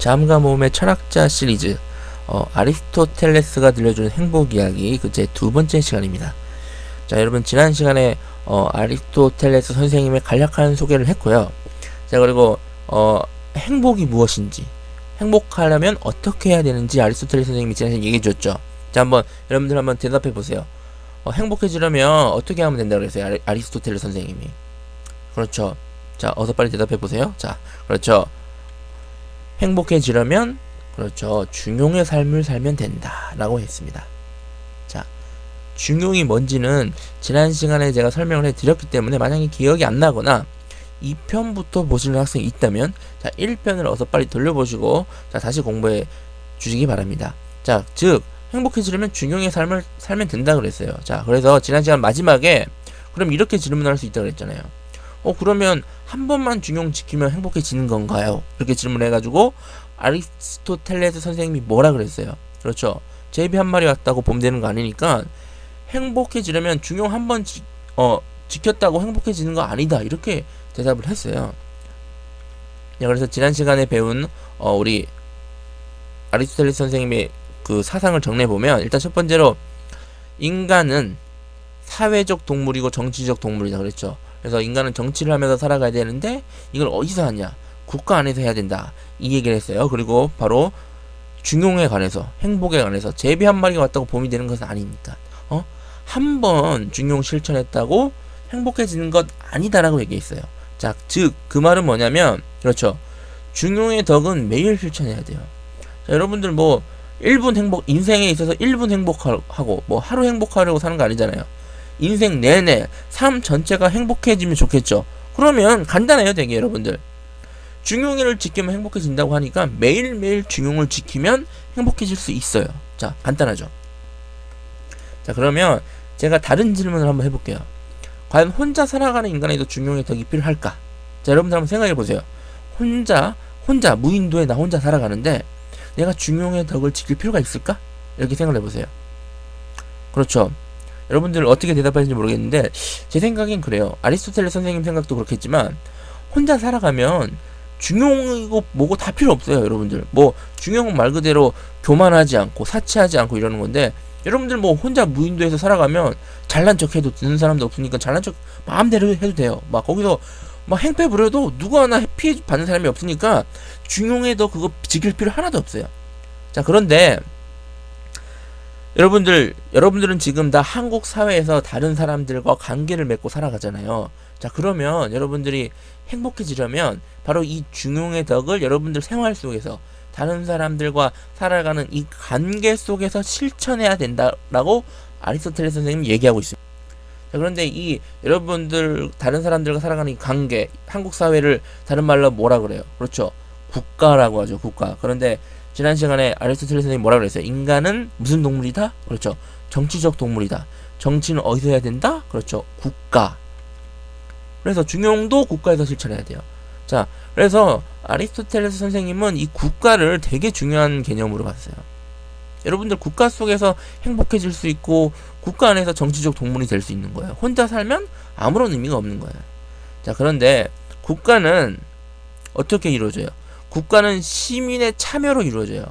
자음과 모음의 철학자 시리즈 아리스토텔레스가 들려주는 행복 이야기 제 두 번째 시간입니다. 자, 여러분 지난 시간에 아리스토텔레스 선생님의 간략한 소개를 했고요. 자, 그리고 행복이 무엇인지, 행복하려면 어떻게 해야 되는지 아리스토텔레스 선생님이 지난 시간에 얘기해 줬죠. 자, 여러분들 한번 대답해 보세요. 행복해지려면 어떻게 하면 된다고 그랬어요? 아리스토텔레스 선생님이. 그렇죠. 자, 어서 빨리 대답해 보세요. 자, 그렇죠. 행복해지려면, 그렇죠, 중용의 삶을 살면 된다 라고 했습니다. 자, 중용이 뭔지는 지난 시간에 제가 설명을 해드렸기 때문에 만약에 기억이 안 나거나 2편부터 보시는 학생이 있다면, 자, 1편을 어서 빨리 돌려보시고, 자, 다시 공부해 주시기 바랍니다. 자, 즉 행복해지려면 중용의 삶을 살면 된다 그랬어요. 자, 그래서 지난 시간 마지막에 그럼 이렇게 질문할 수 있다고 그랬잖아요. 그러면 한 번만 중용 지키면 행복해지는 건가요? 이렇게 질문해가지고 아리스토텔레스 선생님이 뭐라 그랬어요? 그렇죠. 제비 한 마리 왔다고 보면 되는 거 아니니까 행복해지려면 중용 한 번 지켰다고 행복해지는 거 아니다, 이렇게 대답을 했어요. 네, 그래서 지난 시간에 배운 우리 아리스토텔레스 선생님의 그 사상을 정리해보면, 일단 첫 번째로 인간은 사회적 동물이고 정치적 동물이다 그랬죠. 그래서 인간은 정치를 하면서 살아가야 되는데 이걸 어디서 하냐? 국가 안에서 해야 된다, 이 얘기를 했어요. 그리고 바로 중용에 관해서, 행복에 관해서 제비 한 마리가 왔다고 봄이 되는 것은 아니니까 한 번 중용 실천했다고 행복해지는 것 아니다라고 얘기했어요. 자, 즉 그 말은 뭐냐면, 그렇죠, 중용의 덕은 매일 실천해야 돼요. 자, 여러분들 1분 행복, 인생에 있어서 1분 행복하고 하루 행복하려고 사는 거 아니잖아요. 인생 내내 삶 전체가 행복해지면 좋겠죠. 그러면 간단해요, 되게. 여러분들 중용을 지키면 행복해진다고 하니까 매일매일 중용을 지키면 행복해질 수 있어요. 자, 간단하죠. 자, 그러면 제가 다른 질문을 한번 해볼게요. 과연 혼자 살아가는 인간에도 중용의 덕이 필요할까? 자, 여러분들 한번 생각해 보세요. 혼자 무인도에 나 혼자 살아가는데 내가 중용의 덕을 지킬 필요가 있을까? 이렇게 생각해 보세요. 그렇죠. 여러분들 어떻게 대답하는지 모르겠는데 제 생각엔 그래요. 아리스토텔레스 선생님 생각도 그렇겠지만 혼자 살아가면 중용이고 뭐고 다 필요 없어요. 여러분들 중용은 말 그대로 교만하지 않고 사치하지 않고 이러는 건데, 여러분들 혼자 무인도에서 살아가면 잘난 척 해도 듣는 사람도 없으니까 잘난 척 마음대로 해도 돼요. 거기서 행패 부려도 누구 하나 피해 받는 사람이 없으니까 중용의 덕 그거 지킬 필요 하나도 없어요. 자, 그런데 여러분들은 지금 다 한국 사회에서 다른 사람들과 관계를 맺고 살아가잖아요. 자, 그러면 여러분들이 행복해지려면 바로 이 중용의 덕을 여러분들 생활 속에서 다른 사람들과 살아가는 이 관계 속에서 실천해야 된다라고 아리스토텔레스 선생님이 얘기하고 있습니다. 자, 그런데 이 여러분들 다른 사람들과 살아가는 이 관계, 한국 사회를 다른 말로 뭐라 그래요? 그렇죠, 국가라고 하죠, 국가. 그런데 지난 시간에 아리스토텔레스 선생님이 뭐라 그랬어요? 인간은 무슨 동물이다? 그렇죠, 정치적 동물이다. 정치는 어디서 해야 된다? 그렇죠, 국가. 그래서 중용도 국가에서 실천해야 돼요. 자, 그래서 아리스토텔레스 선생님은 이 국가를 되게 중요한 개념으로 봤어요. 여러분들 국가 속에서 행복해질 수 있고 국가 안에서 정치적 동물이 될 수 있는 거예요. 혼자 살면 아무런 의미가 없는 거예요. 자, 그런데 국가는 어떻게 이루어져요? 국가는 시민의 참여로 이루어져요.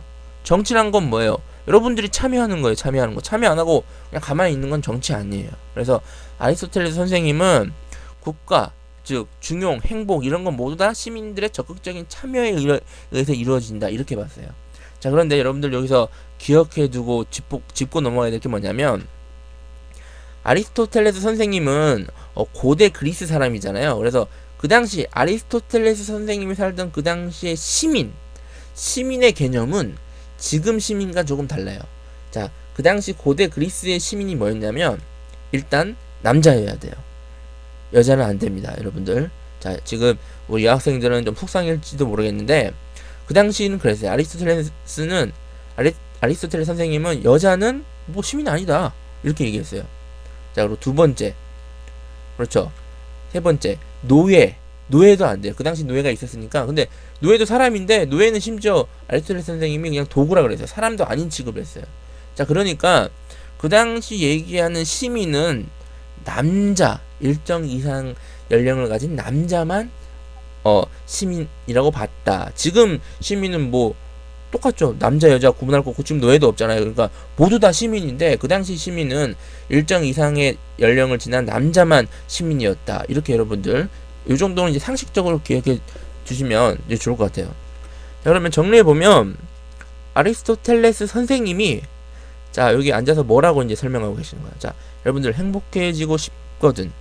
정치란 건 뭐예요? 여러분들이 참여하는 거예요. 참여하는 거. 참여 안 하고 그냥 가만히 있는 건 정치 아니에요. 그래서 아리스토텔레스 선생님은 국가, 즉 중용, 행복 이런 건 모두 다 시민들의 적극적인 참여에 의해서 이루어진다, 이렇게 봤어요. 자, 그런데 여러분들 여기서 기억해두고 짚고 넘어가야 될 게 뭐냐면, 아리스토텔레스 선생님은 고대 그리스 사람이잖아요. 그래서 그 당시 아리스토텔레스 선생님이 살던 그 당시의 시민의 개념은 지금 시민과 조금 달라요. 자, 그 당시 고대 그리스의 시민이 뭐였냐면, 일단 남자여야 돼요. 여자는 안 됩니다, 여러분들. 자, 지금 우리 여학생들은 좀 속상할지도 모르겠는데 그 당시는 그랬어요. 아리스토텔레스 선생님은 여자는 시민 아니다, 이렇게 얘기했어요. 자, 그리고 두 번째, 그렇죠, 세 번째, 노예도 안 돼요. 그 당시 노예가 있었으니까. 근데 노예도 사람인데 노예는 심지어 아리스토텔레스 선생님이 그냥 도구라 그랬어요. 사람도 아닌 취급을 했어요. 자, 그러니까 그 당시 얘기하는 시민은 남자, 일정 이상 연령을 가진 남자만 시민이라고 봤다. 지금 시민은 뭐 똑같죠. 남자 여자 구분할 거 없고 지금 노예도 없잖아요. 그러니까 모두 다 시민인데 그 당시 시민은 일정 이상의 연령을 지난 남자만 시민이었다. 이렇게 여러분들 이 정도는 이제 상식적으로 기억해 주시면 이제 좋을 것 같아요. 자, 그러면 정리해 보면 아리스토텔레스 선생님이 자 여기 앉아서 뭐라고 이제 설명하고 계시는 거야. 자 여러분들 행복해지고 싶거든.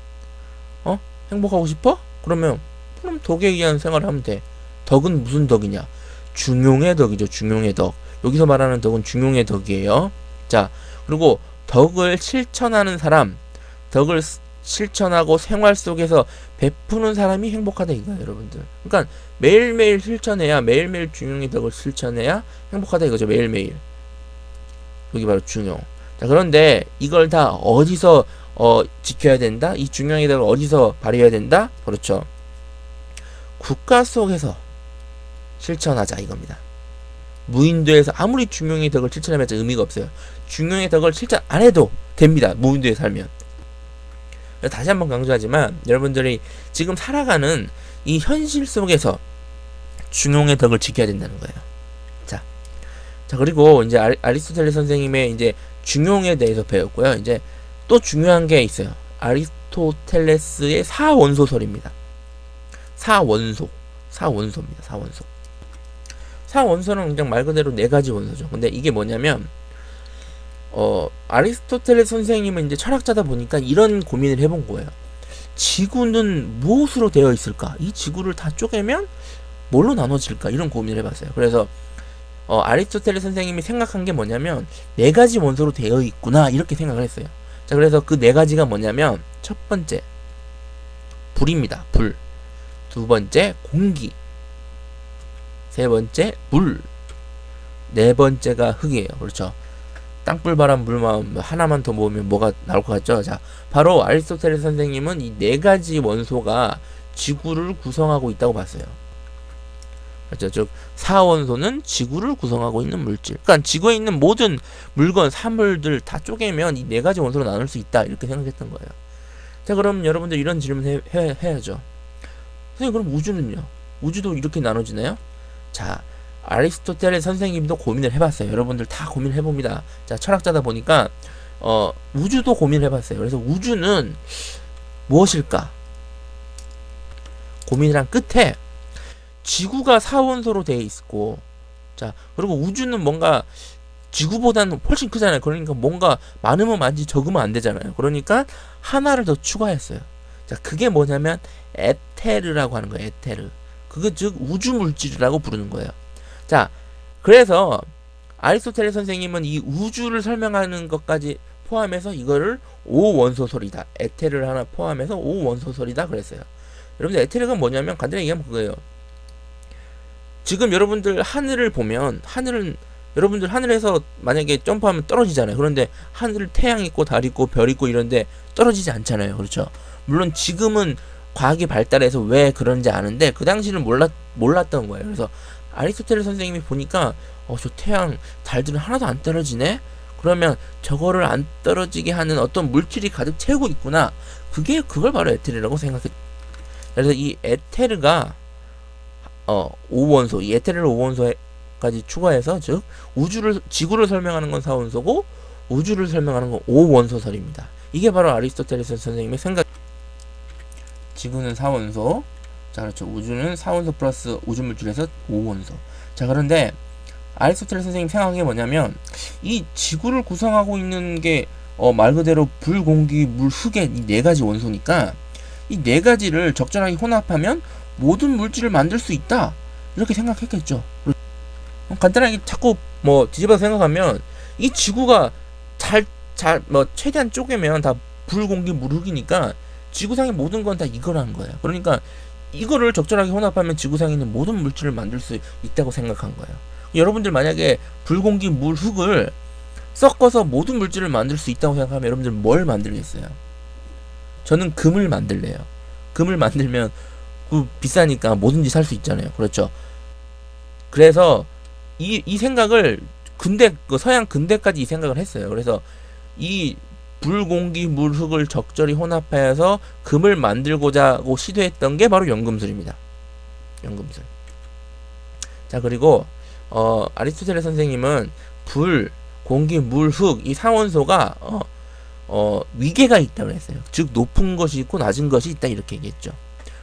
행복하고 싶어? 그럼 덕에 의한 생활을 하면 돼. 덕은 무슨 덕이냐? 중용의 덕이죠. 중용의 덕. 여기서 말하는 덕은 중용의 덕이에요. 자 그리고 덕을 실천하는 사람, 덕을 실천하고 생활 속에서 베푸는 사람이 행복하다 이거예요, 여러분들. 그러니까 매일매일 실천해야, 매일매일 중용의 덕을 실천해야 행복하다 이거죠. 매일매일. 여기 바로 중용. 자 그런데 이걸 다 어디서 지켜야 된다? 이 중용의 덕을 어디서 발휘해야 된다? 그렇죠. 국가 속에서 실천하자 이겁니다. 무인도에서 아무리 중용의 덕을 실천하면 의미가 없어요. 중용의 덕을 실천 안 해도 됩니다. 무인도에 살면. 다시 한번 강조하지만 여러분들이 지금 살아가는 이 현실 속에서 중용의 덕을 지켜야 된다는 거예요. 자 그리고 이제 아리스토텔레스 선생님의 이제 중용에 대해서 배웠고요. 이제 또 중요한 게 있어요. 아리스토텔레스의 사원소설입니다. 사원소입니다. 사원소는 그냥 말 그대로 네 가지 원소죠. 근데 이게 뭐냐면 아리스토텔레스 선생님은 이제 철학자다 보니까 이런 고민을 해본 거예요. 지구는 무엇으로 되어 있을까? 이 지구를 다 쪼개면 뭘로 나눠질까? 이런 고민을 해봤어요. 그래서 아리스토텔레스 선생님이 생각한 게 뭐냐면 네 가지 원소로 되어 있구나 이렇게 생각을 했어요. 자 그래서 그 네 가지가 뭐냐면 첫 번째 불입니다. 불. 두 번째 공기. 세 번째 물. 네 번째가 흙이에요. 그렇죠. 땅불 바람 물마음 하나만 더 모으면 뭐가 나올 것 같죠? 자 바로 아리스토텔레스 선생님은 이 네 가지 원소가 지구를 구성하고 있다고 봤어요. 그렇죠. 즉 사원소는 지구를 구성하고 있는 물질. 그러니까 지구에 있는 모든 물건, 사물들 다 쪼개면 이 네 가지 원소로 나눌 수 있다 이렇게 생각했던 거예요. 자 그럼 여러분들 이런 질문 해야죠. 선생님 그럼 우주는요? 우주도 이렇게 나눠지나요? 자 아리스토텔레스 선생님도 고민을 해봤어요. 여러분들 다 고민을 해봅니다. 자 철학자다 보니까 우주도 고민을 해봤어요. 그래서 우주는 무엇일까? 고민을 한 끝에 지구가 사원소로 되어 있고, 자 그리고 우주는 뭔가 지구보다는 훨씬 크잖아요. 그러니까 뭔가 많으면 많지 적으면 안 되잖아요. 그러니까 하나를 더 추가했어요. 자 그게 뭐냐면 에테르라고 하는 거예요. 에테르. 그거 즉 우주 물질이라고 부르는 거예요. 자 그래서 아리스토텔레스 선생님은 이 우주를 설명하는 것까지 포함해서 이거를 5원소설이다. 에테르를 하나 포함해서 5원소설이다 그랬어요. 여러분들 에테르가 뭐냐면 간단히 얘기하면 그거예요. 지금 여러분들 하늘을 보면 하늘은 여러분들 하늘에서 만약에 점프하면 떨어지잖아요. 그런데 하늘 태양 있고 달 있고 별 있고 이런데 떨어지지 않잖아요. 그렇죠. 물론 지금은 과학이 발달해서 왜 그런지 아는데 그 당시는 몰랐던 거예요. 그래서 아리스토텔레스 선생님이 보니까 저 태양 달들은 하나도 안 떨어지네. 그러면 저거를 안 떨어지게 하는 어떤 물질이 가득 채우고 있구나. 그걸 바로 에테르라고 생각했. 그래서 이 에테르가 5원소, 이 에테르를 5원소까지 추가해서 즉 지구를 설명하는 건 4원소고 우주를 설명하는 건 5원소설입니다. 이게 바로 아리스토텔레스 선생님의 생각. 지구는 4원소, 자 그렇죠. 우주는 4원소 플러스 우주 물질에서 5원소. 자 그런데 아리스토텔레스 선생님 생각한 게 뭐냐면 이 지구를 구성하고 있는 게 말 그대로 불, 공기, 물, 흙의 이 네 가지 원소니까 이 네 가지를 적절하게 혼합하면 모든 물질을 만들 수 있다 이렇게 생각했겠죠. 간단하게 자꾸 뭐 뒤집어서 생각하면 이 지구가 최대한 쪼개면 다 불, 공기, 물, 흙이니까 지구상의 모든 건 다 이거라는 거예요. 그러니까 이거를 적절하게 혼합하면 지구상에 있는 모든 물질을 만들 수 있다고 생각한 거예요. 여러분들 만약에 불, 공기, 물, 흙을 섞어서 모든 물질을 만들 수 있다고 생각하면 여러분들 뭘 만들겠어요? 저는 금을 만들래요. 금을 만들면 비싸니까 뭐든지 살 수 있잖아요. 그렇죠. 그래서 이 생각을 서양 근대까지 이 생각을 했어요. 그래서 이 불, 공기, 물, 흙을 적절히 혼합해서 금을 만들고자 하고 시도했던 게 바로 연금술입니다. 연금술. 자, 그리고 아리스토텔레스 선생님은 불, 공기, 물, 흙 이 상원소가 위계가 있다고 했어요. 즉 높은 것이 있고 낮은 것이 있다 이렇게 얘기했죠.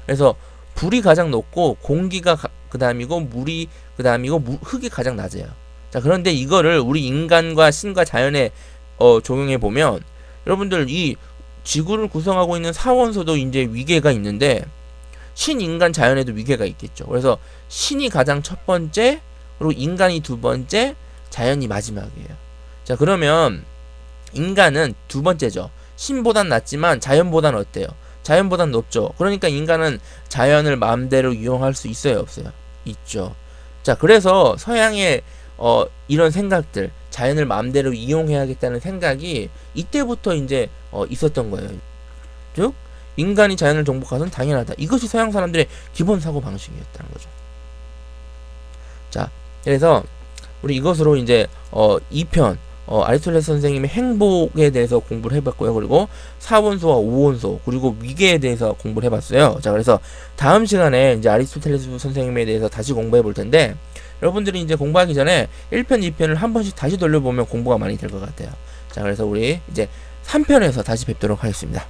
그래서 불이 가장 높고 공기가 그 다음이고 물이 그 다음이고 흙이 가장 낮아요. 자, 그런데 이거를 우리 인간과 신과 자연에 적용해 보면 여러분들 이 지구를 구성하고 있는 사원소도 이제 위계가 있는데 신, 인간, 자연에도 위계가 있겠죠. 그래서 신이 가장 첫 번째, 그리고 인간이 두 번째, 자연이 마지막이에요. 자, 그러면 인간은 두 번째죠. 신보단 낮지만 자연보단 어때요? 자연보단 높죠. 그러니까 인간은 자연을 마음대로 이용할 수 있어요, 없어요? 있죠. 자, 그래서 서양의 이런 생각들, 자연을 마음대로 이용해야겠다는 생각이 이때부터 이제 있었던 거예요. 즉 인간이 자연을 정복하선 당연하다. 이것이 서양 사람들의 기본 사고 방식이었다는 거죠. 자, 그래서 우리 이것으로 이제 2편 아리스토텔레스 선생님의 행복에 대해서 공부를 해봤고요. 그리고 4원소와 5원소 그리고 위계에 대해서 공부를 해봤어요. 자, 그래서 다음 시간에 이제 아리스토텔레스 선생님에 대해서 다시 공부해 볼 텐데 여러분들이 이제 공부하기 전에 1편, 2편을 한 번씩 다시 돌려보면 공부가 많이 될 것 같아요. 자, 그래서 우리 이제 3편에서 다시 뵙도록 하겠습니다.